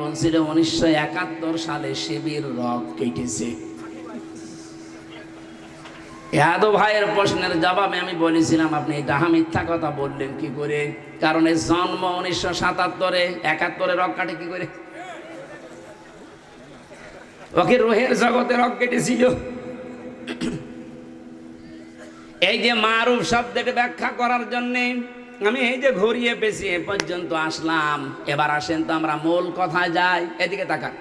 বলছিল 1971 সালে শিবির রক কেটেছে। ইয়াদব ভাইয়ের প্রশ্নের জবাবে আমি বলেছিলাম, আপনি এটা মিথ্যা কথা বললেন কি করে? কারণ এর জন্ম 1977-এ, 71-এ রক কাটে কি করে? ওকে রোহের জগতে রক কেটেছিল। এই যে মারুফ শব্দকে ব্যাখ্যা করার জন্যে আমি এই যে ঘুরিয়ে পেঁচিয়ে এ পর্যন্ত আসলাম। এবার আসেন তো আমরা মূল কথায় যাই। এদিকে তাকান।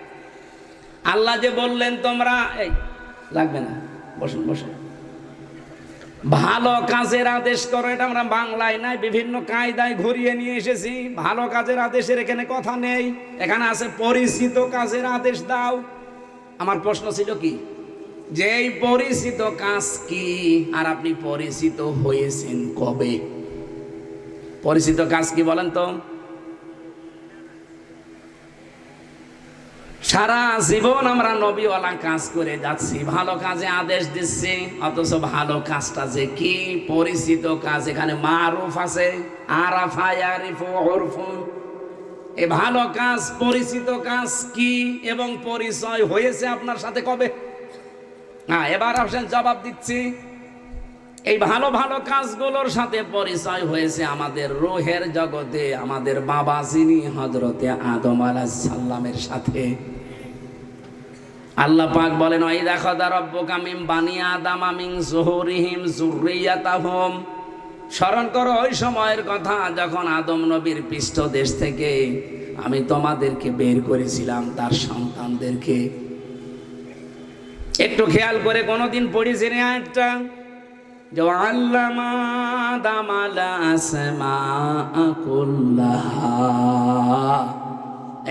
আল্লাহ যে বললেন তোমরা এই লাগবে না, বসুন বসুন, ভালো কাজের আদেশ করো। এটা আমরা বাংলায় নাই, বিভিন্ন কায়দায় ঘুরিয়ে নিয়ে এসেছি। ভালো কাজের আদেশের এখানে কথা নেই, এখানে আছে পরিচিত কাজের আদেশ দাও। আমার প্রশ্ন ছিল কি, যে এই পরিচিত কাজ কি আর আপনি পরিচিত হয়েছেন কবে? পরিচিত কাজ কি বলেন তো? সারা জীবন আমরা নবীওয়ালা কাজ করে যাচ্ছি, ভালো কাজে আদেশ দিচ্ছি, অথচ ভালো কাজটা যে কি পরিচিত কাজ। এখানে মারুফ আছে, আরাফা ইয়ারিফু উরফুন। এই ভালো কাজ পরিচিত কাজ কি এবং পরিচয় হয়েছে আপনার সাথে কবে? হ্যাঁ, এবার আসেন জবাব দিচ্ছি। এই ভালো ভালো কাজগুলোর সাথে পরিচয় হয়েছে আমাদের রূহের জগতে, আমাদের বাবা যিনি হযরতে আদম আলাইহিস সালামের সাথে। আল্লাহ পাক বলেন, ওয়াইদা খাযা রাব্বুকা মিন বানি আদামা মিন যুহুরিহিম যুররিয়াতাহুম। স্মরণ করো ওই সময়ের কথা যখন আদম নবীর পৃষ্ঠদেশ থেকে আমি তোমাদেরকে বের করেছিলাম, তার সন্তানদেরকে। একটু খেয়াল করে কোনোদিন পড়েছেন এই আয়াতটা? যে আল্লামা আদামাল আসমাআ কুল্লাহা।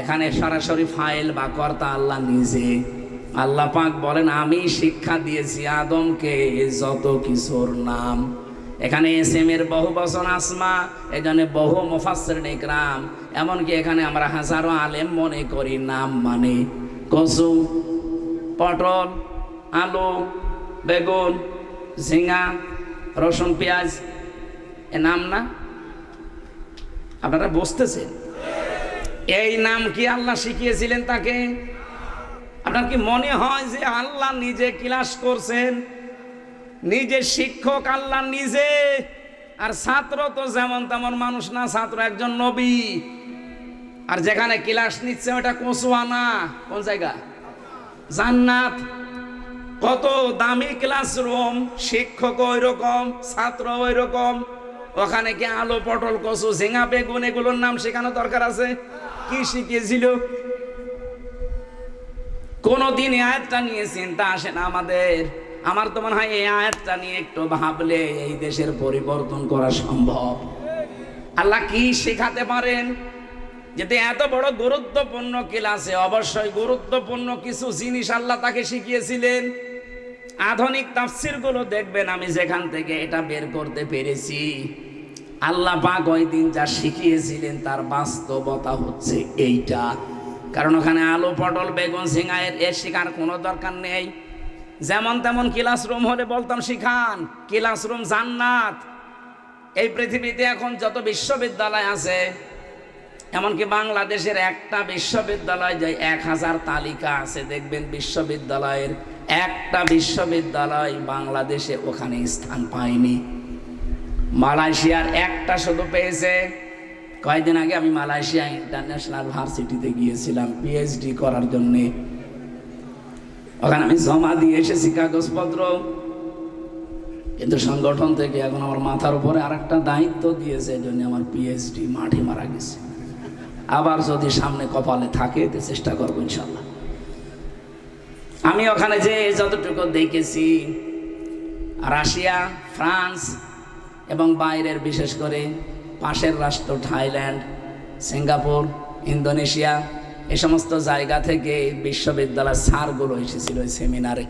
এখানে সরাসরি ফাইল বা কর্তা আল্লাহ নিজে। আল্লাহ পাক বলেন, আমি শিক্ষা দিয়েছি আদমকে যত কিছুর নাম। এখানে এসএমের বহু বচন আসমা, এখানে বহু মুফাসসিরিন ইকরাম, এমনকি এখানে আমরা হাজারো আলেম মনে করি নাম মানে কচু, পটল, আলু, বেগুন, ঝিঙা, রসুন, পেঁয়াজ। এ নাম না? আপনারা বুঝতেছেন? এই নাম কি আল্লাহ শিখিয়েছিলেন তাকে? আপনার কি মনে হয় যে আল্লাহ নিজে ক্লাস করছেন? নিজে শিক্ষক আল্লাহ নিজে, আর ছাত্র তো যেমন তেমন মানুষ না, ছাত্র একজন নবী। আর যেখানে ক্লাস নিচ্ছে ওটা কচুয়ানা। কোন জায়গা? জান্নাত। কত দামি ক্লাসরুম, শিক্ষক ওই রকম, ছাত্র ওই রকম। ওখানে কি আলু, পটল, কচু, ঝিঙা, বেগুন এগুলোর নাম শেখানো দরকার আছে? কি শিখিয়েছিল? কোনদিন এই আয়াতটা নিয়ে চিন্তা আসে না আমাদের? আমার তো মনে হয় এই আয়াতটা নিয়ে একটু ভাবলে এই দেশের পরিবর্তন করা সম্ভব। আল্লাহ কি শেখাতে পারেন? যদি এত বড় গুরুত্বপূর্ণ ক্লাসে অবশ্যই গুরুত্বপূর্ণ কিছু জিনিস আল্লাহ তাকে শিখিয়েছিলেন। আধুনিক তাফসীরগুলো দেখবেন, আমি যেখান থেকে এটা বের করতে পেরেছি, আল্লাহ পাক ওই দিন যা শিখিয়েছিলেন তার বাস্তবতা হচ্ছে এইটা। কারণ ওখানে আলু, পটল, বেগুন, ঝিঙা এর শেখার কোনো দরকার নেই। যেমন তেমন ক্লাসরুম হলে বলতাম শিখান। ক্লাসরুম জান্নাত। এই পৃথিবীতে এখন যত বিশ্ববিদ্যালয় আছে, এমনকি বাংলাদেশের একটা বিশ্ববিদ্যালয় যে 1000 তালিকা আছে, দেখবেন বিশ্ববিদ্যালয়ের একটা বিশ্ববিদ্যালয় বাংলাদেশে ওখানে স্থান পায়নি। মালয়েশিয়ার একটা শুধু পেয়েছে। কয়েকদিন আগে আমি মালয়েশিয়া ইন্টারন্যাশনাল ভার্সিটিতে গিয়েছিলাম পিএইচডি করার জন্যে। ওখানে আমি জমা দিয়ে এসেছি কাগজপত্র, কিন্তু সংগঠন থেকে এখন আমার মাথার উপরে আরেকটা দায়িত্ব দিয়েছে, এই জন্য আমার পিএইচডি মাঠে মারা গেছে। আবার যদি সামনে কপালে থাকে তো চেষ্টা করবো ইনশাল্লাহ। আমি ওখানে যে যতটুকু দেখেছি, রাশিয়া, ফ্রান্স এবং বাইরের বিশেষ করে পাশের রাষ্ট্র থাইল্যান্ড, সিঙ্গাপুর, ইন্দোনেশিয়া, এই সমস্ত জায়গা থেকে বিশ্ববিদ্যালয়ের স্যারগুলো এসেছিল ওই সেমিনারে।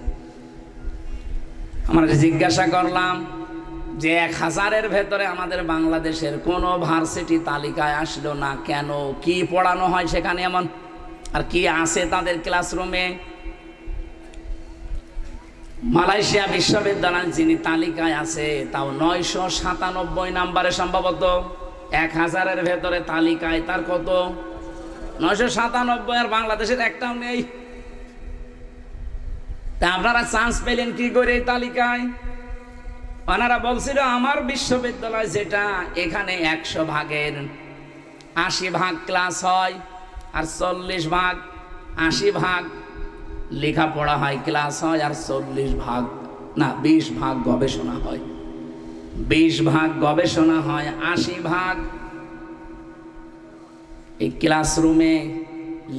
আমরা জিজ্ঞাসা করলাম যে 1000-এর ভেতরে আমাদের বাংলাদেশের কোনো ভার্সিটি তালিকায় আসলো না কেন? কি পড়ানো হয় সেখানে এমন, আর কি আছে তাদের ক্লাসরুমে? মালয়েশিয়া বিশ্ববিদ্যালয় যিনি তালিকায় আছে তাও 997 নম্বরে, সম্ভবত 1000-এর ভেতরে তালিকায় তার কত? 997 আর বাংলাদেশের একটাও নেই। তা আপনারা চান্স পেলেন কি করে এই তালিকায়? ওনারা বলছিল আমার বিশ্ববিদ্যালয় যেটা, এখানে 100 ভাগের 80 ভাগ ক্লাস হয়, আর 40 ভাগ 80 ভাগ লেখাপড়া হয়, ক্লাস হয়, আর 40 ভাগ না 20 ভাগ গবেষণা হয়। 20 ভাগ গবেষণা হয়, 80 ভাগ এই ক্লাসরুমে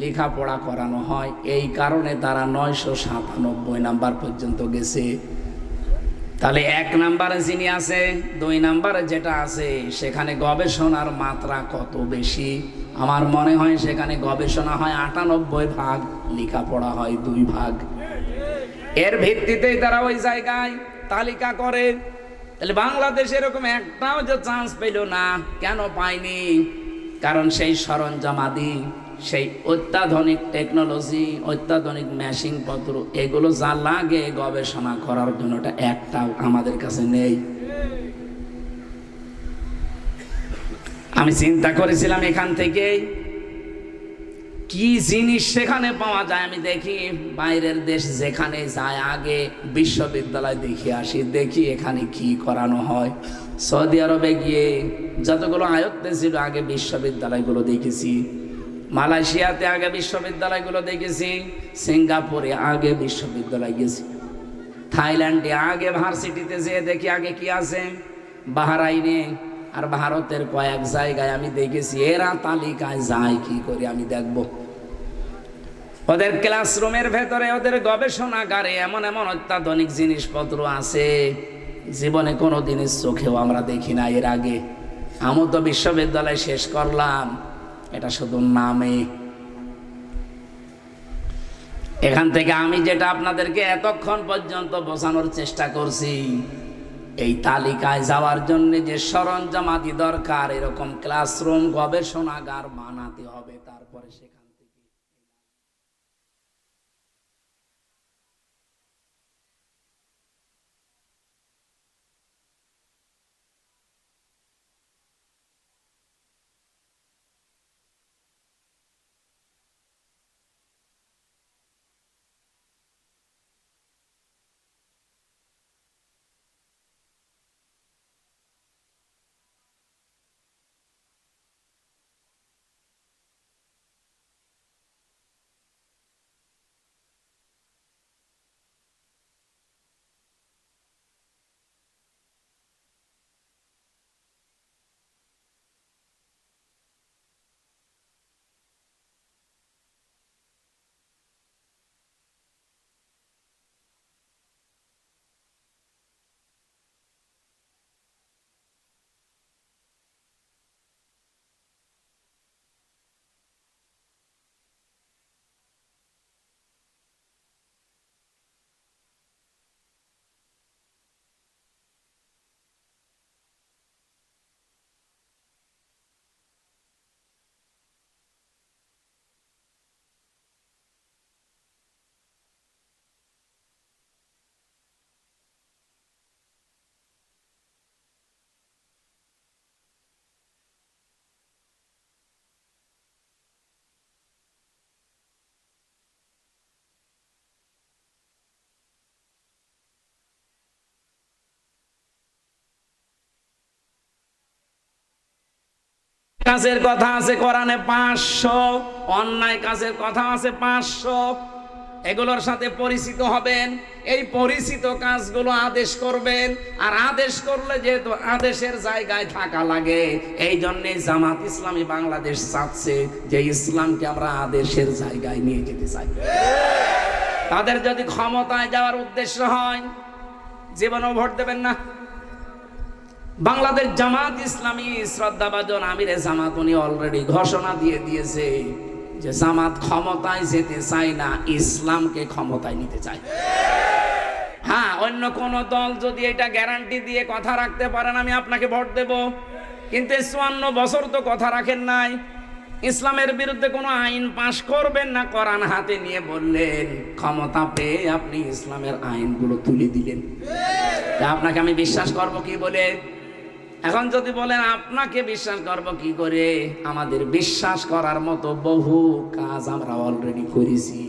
লেখাপড়া করানো হয়। এই কারণে তারা 997 নাম্বার পর্যন্ত গেছে। তাহলে 1 নাম্বারে যিনি আছে, 2 নাম্বারে যেটা আছে, সেখানে গবেষণার মাত্রা কত বেশি? আমার মনে হয় সেখানে গবেষণা হয় 98 ভাগ, লেখাপড়া হয় 2 ভাগ। এর ভিত্তিতেই তারা ওই জায়গায় তালিকা করে। তাহলে বাংলাদেশ এরকম একটাও যে চান্স পেল না, কেন পায়নি? কারণ সেই সরঞ্জামাদি, সেই অত্যাধুনিক টেকনোলজি, অত্যাধুনিক মেশিন পত্র, এগুলো যা লাগে গবেষণা করার জন্য, এটা একটাও আমাদের কাছে নেই। আমি চিন্তা করেছিলাম এখান থেকে কি জিনিস সেখানে পাওয়া যায়। আমি দেখি বাইরের দেশ যেখানে যায়, আগে বিশ্ববিদ্যালয় দেখে আসি, দেখি এখানে কি করানো হয়। সৌদি আরবে গিয়ে যতগুলো আয়ত্তে ছিল আগে বিশ্ববিদ্যালয়গুলো দেখেছি, মালয়েশিয়াতে আগে বিশ্ববিদ্যালয়গুলো দেখেছি, সিঙ্গাপুরে আগে বিশ্ববিদ্যালয় গেছি, থাইল্যান্ডে আগে ভার্সিটিতে যেয়ে দেখি আগে কি আছে, বাহরাইনে আর ভারতের কয়েক জায়গায় আমি দেখেছি। এরা তালিকায় যায় কি করে আমি দেখব। ওদের ক্লাসরুমের ভেতরে, ওদের গবেষণাগারে এমন এমন অত্যাধুনিক জিনিসপত্র আছে, জীবনে কোনো দিনের চোখেও আমরা দেখি না এর আগে। আমি তো বিশ্ববিদ্যালয় শেষ করলাম, এটা শুধু নামে। এখান থেকে আমি যেটা আপনাদেরকে এতক্ষণ পর্যন্ত বোঝানোর চেষ্টা করছি, এই তালিকায় যাওয়ার জন্য যে সরঞ্জামাদি দরকার, এরকম ক্লাসরুম, গবেষণাগার বানাতে হবে। তারপরে সেখান থেকে কাজের কথা আছে কোরআনে 500, অন্যায় কাজের কথা আছে 500। এগুলোর সাথে পরিচিত হবেন। এই পরিচিত কাজগুলো আদেশ করবেন, আর আদেশ করলে যেহেতু আদেশের জায়গায় থাকা লাগে, এই জন্যে জামাত ইসলামী বাংলাদেশ চাচ্ছে যে ইসলামকে আমরা আদেশের জায়গায় নিয়ে যেতে চাই। তাদের যদি ক্ষমতায় যাওয়ার উদ্দেশ্য হয়, জীবনেও ভোট দেবেন না। বাংলাদেশ জামাত ইসলামী শ্রদ্ধাভাজন আমিরে জামাত, উনি অলরেডি ঘোষণা দিয়ে দিয়েছে যে জামাত ক্ষমতায় যেতে চায় না, ইসলামকে ক্ষমতায় নিতে চায়। হ্যাঁ, অন্য কোন দল যদি এটা গ্যারান্টি দিয়ে কথা রাখতে পারেন আমি আপনাকে ভোট দেব, কিন্তু 54 বছর তো কথা রাখেন নাই। ইসলামের বিরুদ্ধে কোনো আইন পাশ করবেন না, কোরআন হাতে নিয়ে বললেন, ক্ষমতা পেয়ে আপনি ইসলামের আইনগুলো তুলে দিলেন। আপনাকে আমি বিশ্বাস করব কি বলে? এখন যদি বলেন আপনাকে বিশ্বাস করব কি করে, আমাদের বিশ্বাস করার মতো বহু কাজ আমরা অলরেডি করেছি।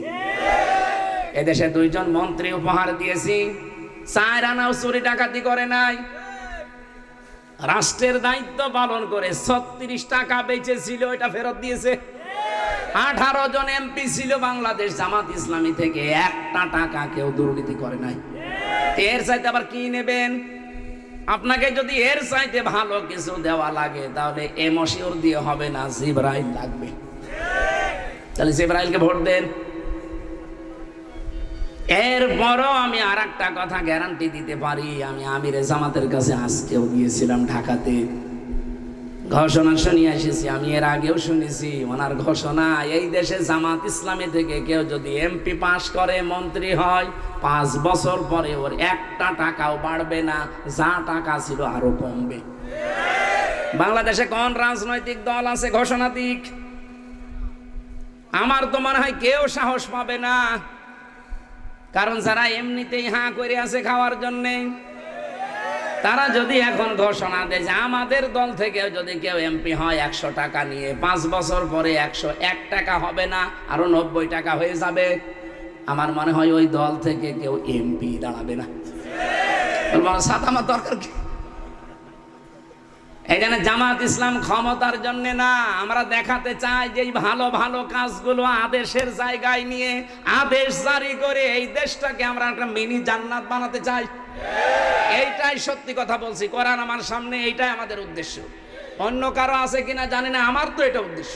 এদেশে 2 জন মন্ত্রী উপহার দিয়েছি, 4 আনাও চুরি ডাকাতি করে নাই। রাষ্ট্রের দায়িত্ব পালন করে 36 টাকা বেঁচেছিল, এটা ফেরত দিয়েছে। 18 জন এমপি ছিল বাংলাদেশ জামাত ইসলামী থেকে, 1টা টাকা কেউ দুর্নীতি করে নাই। এর চাইতে আবার কি নেবেন? আপনাকে যদি এর চাইতে ভালো কিছু দেওয়া লাগে তাহলে এ মশিউর দিয়ে হবে না, জিবরাইল লাগবে। তাহলে জিবরাইলকে ভোট দেন। এরপরও আমি আর একটা কথা গ্যারান্টি দিতে পারি, আমি আমিরে জামাতের কাছে আজকেও গিয়েছিলাম ঢাকাতে, ঘোষণা শুনিয়ে এসেছি। আমি এর আগেও শুনেছি ওনার ঘোষণা, এই দেশে জামাত ইসলামী থেকে কেউ যদি এমপি পাস করে, মন্ত্রী হয়, 5 বছর পরে ওর 1টা টাকাও বাড়বে না, যা টাকা ছিল আরো কমবে। বাংলাদেশে কোন রাজনৈতিক দল আছে ঘোষণা দিক? আমার তো মনে হয় কেউ সাহস পাবে না, কারণ যারা এমনিতেই হাঁ করে আছে খাওয়ার জন্যে, তারা যদি এখন ঘোষণা দেয় যে আমাদের দল থেকে যদি কেউ এমপি হয় 100 টাকা নিয়ে, 5 বছর পরে 101 টাকা হবে না, আরো 90 টাকা হয়ে যাবে, আমার মনে হয় ওই দল থেকে কেউ এমপি দাঁড়াবে না। আমার দরকার কি? এখানে জামাত ইসলাম ক্ষমতার জন্য না, আমরা দেখাতে চাই যে এই ভালো ভালো কাজগুলো আদেশের জায়গায় নিয়ে আদেশ জারি করে এই দেশটাকে আমরা একটা মিনি জান্নাত বানাতে চাই। এইটাই সত্যি কথা বলছি, কোরআন আমার সামনে, এইটাই আমাদের উদ্দেশ্য। অন্য কারো আছে কিনা জানি না, আমার তো এটা উদ্দেশ্য।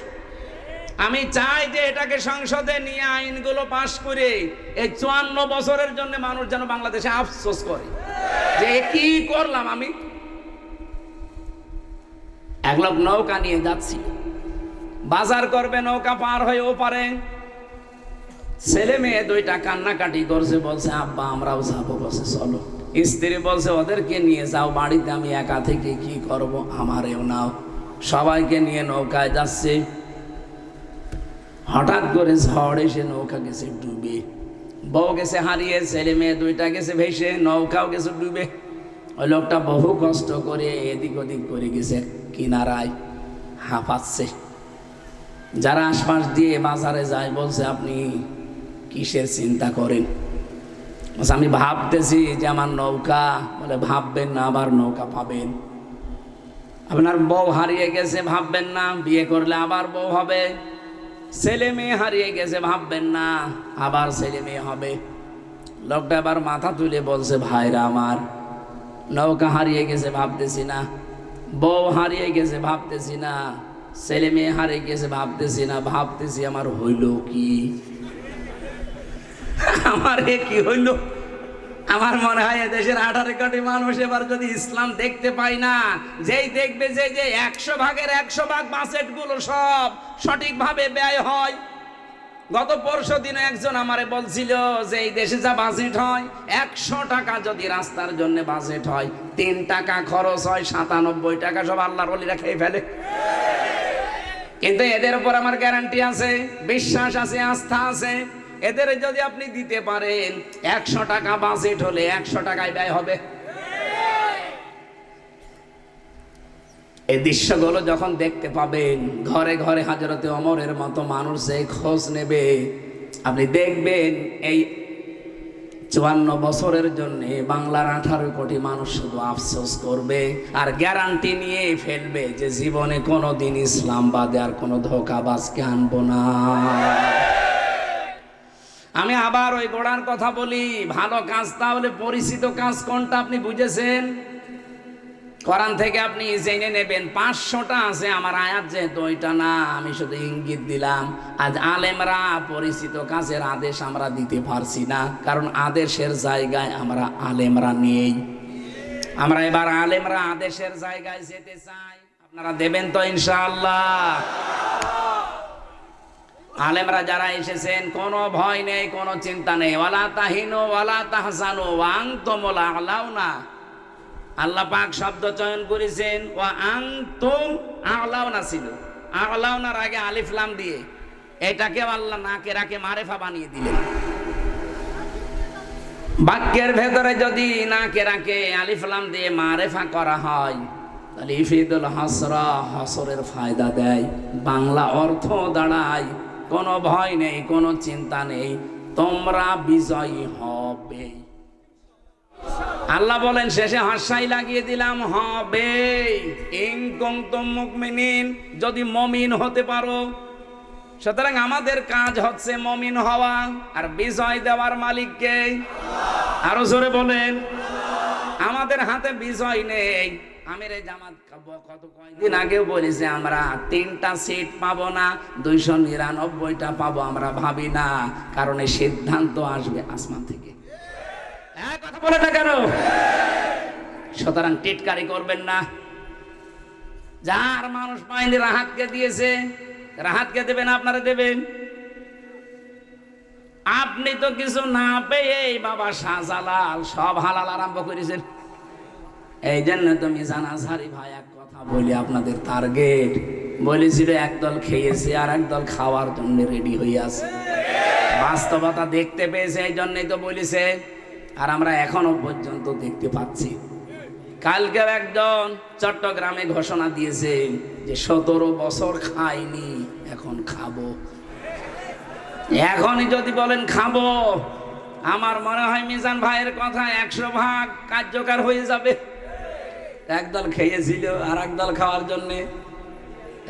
আমি চাই যে এটাকে সংসদে নিয়ে আইনগুলো পাশ করে এই 54 বছরের জন্য মানুষ যেন বাংলাদেশে আফসোস করে যে কি করলাম আমি। এক লোক নৌকা নিয়ে যাচ্ছি, বাজার করবে, নৌকা পার হয়ে ওপারে, ছেলে মেয়ে 2টা কান্নাকাটি করছে, বলছে আব্বা আমরাও যাবো। বলছে চলো। স্ত্রী বলছে ওদেরকে নিয়ে যাও, বাড়িতে আমি একা থেকে কি করব, আমারেও নাও। সবাইকে নিয়ে নৌকায় যাচ্ছে, হঠাৎ করে ঝড় এসে নৌকা গেছে ডুবে, বউ গেছে হারিয়ে, ছেলে মেয়ে 2টা গেছে ভেসে, নৌকাও গেছে ডুবে। ওই লোকটা বহু কষ্ট করে এদিক ওদিক করে গেছে কিনারায়, হাঁপাচ্ছে। যারা আশপাশ দিয়ে বাজারে যায় বলছে আপনি কিসের চিন্তা করেন? আমি ভাবতেছি যে আমার নৌকা। বলে ভাববেন না, আবার নৌকা পাবেন। আপনার বউ হারিয়ে গেছে, ভাববেন না, বিয়ে করলে আবার বউ হবে। ছেলে মেয়ে হারিয়ে গেছে, ভাববেন না, আবার ছেলে মেয়ে হবে। লোকটা আবার মাথা তুলে বলছে ভাইরা আমার, নৌকা হারিয়ে গেছে ভাবতেছি না, বউ হারিয়ে গেছে ভাবতেছি না, ছেলে মেয়ে হারিয়ে গেছে ভাবতেছি না, ভাবতেছি আমার হইল কি, আমার কি হইল। আমার মনে হয় দেশের 18 কোটি মানুষ এবার যদি ইসলাম দেখতে পাই না, যেই দেখবে যে 100 ভাগের 100 ভাগ বাজেট গুলো সব সঠিকভাবে ব্যয় হয়। গত পরশু দিনে একজন আমারে বলছিল যে এই দেশে যা বাজেট হয়, 100 টাকা যদি রাস্তার জন্য বাজেট হয়, 3 টাকা খরচ হয়, 97 টাকা সব আল্লাহর ওলিরা খেয়ে ফেলে। কিন্তু এদের উপর আমার গ্যারান্টি আছে, বিশ্বাস আছে, আস্থা আছে। এদের যদি আপনি দিতে পারেন, 100 টাকা বাজেট হলে 100 টাকায় ব্যয় হবে। এই দৃশ্যগুলো যখন দেখতে পাবেন, ঘরে ঘরে হযরতে ওমরের মতো মানুষ যে খোঁজ নেবে, আপনি দেখবেন এই 54 বছরের জন্য বাংলার 18 কোটি মানুষ শুধু আফসোস করবে আর গ্যারান্টি নিয়ে ফেলবে যে জীবনে কোনোদিন ইসলাম বাদে আর কোনো ধোঁকাবাজকে আনবো না। আমি আবার ওই গোড়ার কথা বলি, ভালো কাজ তাহলে পরিচিত কাজ কোনটা আপনি বুঝেছেন? কোরআন থেকে আপনি জেনে নেবেন। 500টা আছে আমার আয়াত, যেহেতু ওইটা না, আমি শুধু ইঙ্গিত দিলাম। আজ আলেমরা পরিচিত কাজের আদেশ আমরা দিতে পারছি না, কারণ আদেশের জায়গায় আমরা আলেমরা নেই। আমরা এবার আলেমরা আদেশের জায়গায় যেতে চাই। আপনারা দেবেন তো ইনশাআল্লাহ? আলেমরা যারা এসেছেন, কোনো ভয় নেই, কোনো চিন্তা নেই। ওয়ালা তাহিনু ওয়ালা তাহজানু ওয়া আনতুমুল আ'লাউনা। আল্লাহ পাক শব্দ চয়ন করেছেন ওয়া আনতুম আ'লাউনা ছিল, আ'লাউনার আগে আলিফ লাম দিয়ে, এটাকে আল্লাহ নাকেরাকে মারেফা বানিয়ে দিলেন। বাক্যের ভেতরে যদি নাকেরাকে আলিফ লাম দিয়ে মারেফা করা হয়, তাহলে ইফিদুল হাসরা হাসরের ফায়দা দেয়, বাংলা অর্থ দাঁড়ায় কোনো ভয় নেই, কোনো চিন্তা নেই, তোমরা বিজয়ী হবে। আল্লাহ বলেন শেষে হাসাই লাগিয়ে দিলাম, হবে। ইন কুনতুম মুমিনিন, যদি মমিন হতে পারো। সুতরাং আমাদের কাজ হচ্ছে মমিন হওয়া, আর বিজয় দেওয়ার মালিককে। আরো জোরে বলেন, আমাদের হাতে বিজয় নেই। আমির জামাত কত কয়েকদিন আগে বলেছে আমরা 3টা সিট পাবো না, 299টা পাবো। আমরা ভাবি না, কারণ এই সিদ্ধান্ত আসবে আসমান থেকে। কথা বলে না কেন? সুতরাং টিটকারি করবেন না। যার মানুষ পায়নি রাহাতকে দিয়েছে, রাহাতকে দেবেন, আপনারা দেবেন। আপনি তো কিছু না পেয়ে বাবা শাহজালাল সব হালাল আরম্ভ করেছেন। এই জন্য তো মিজান আজহারি ভাই এক কথা বলি, আপনাদের টার্গেট বলেছিল একদল খেয়েছে আর একদল খাওয়ার জন্য রেডি হয়ে আছে। বাস্তবতা দেখতে পেয়েছে, এই জন্যই তো বলেছে। আর আমরা এখনো পর্যন্ত দেখতে পাচ্ছি। কালকে একজন চট্টগ্রামে ঘোষণা দিয়েছে যে 17 বছর খাইনি, এখন খাবো। এখনই যদি বলেন খাবো, আমার মনে হয় মিজান ভাইয়ের কথা 100 ভাগ কার্যকর হয়ে যাবে। একদল খেয়েছিল আর একদল খাওয়ার জন্য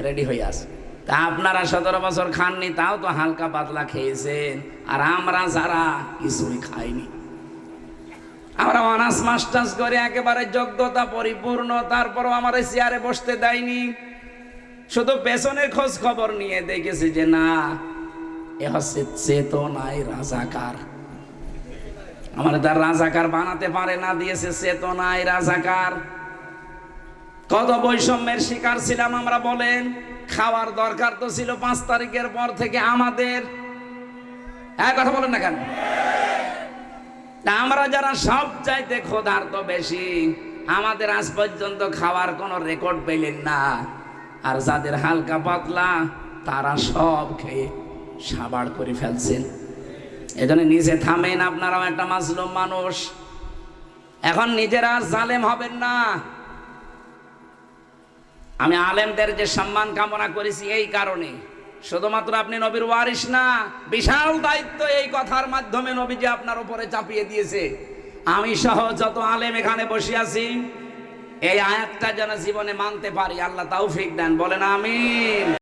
রেডি হয়ে আছে। তা আপনারা 17 বছর খাননি, তাও তো হালকা পাতলা খেয়েছেন। আর আমরা যারা কিছুই খাইনি, আমরা অনার্স মাস্টার্স করে একেবারে যোগ্যতা পরিপূর্ণ, তারপরও আমার চেয়ারে বসতে দেয়নি। শুধু পেছনের খোঁজ খবর নিয়ে দেখেছি যে না, এ হচ্ছে চেতনায় রাজাকার। আমার তার রাজাকার বানাতে পারে না, দিয়েছে চেতনায় রাজাকার। কত বৈষম্যের শিকার ছিলাম আমরা বলেন। খাওয়ার দরকার তো ছিল 5 তারিখের পর থেকে আমাদের। কথা বলেন না কেন? আমরা যারা সব চাইতে ক্ষুধার্ত বেশি, আমাদের আজ পর্যন্ত খাওয়ার কোনো রেকর্ড পেলেন না। আর যাদের হালকা পাতলা, তারা সব খেয়ে সাবাড় করে ফেলছেন। এজন্য নিজে থামেন, আপনারাও একটা মাজলুম মানুষ। এখন নিজেরা জালেম হবেন না। আমি আলেমদের যে সম্মান কামনা করেছি এই কারণে, শুধুমাত্র আপনি নবীর ওয়ারিস না, বিশাল দায়িত্ব এই কথার মাধ্যমে নবীজি আপনার উপরে চাপিয়ে দিয়েছে। আমি সহ যত আলেম এখানে বসে আছি, এই আয়াতটা যেন জীবনে মানতে পারি, আল্লাহ তৌফিক দেন। বলেন আমিন।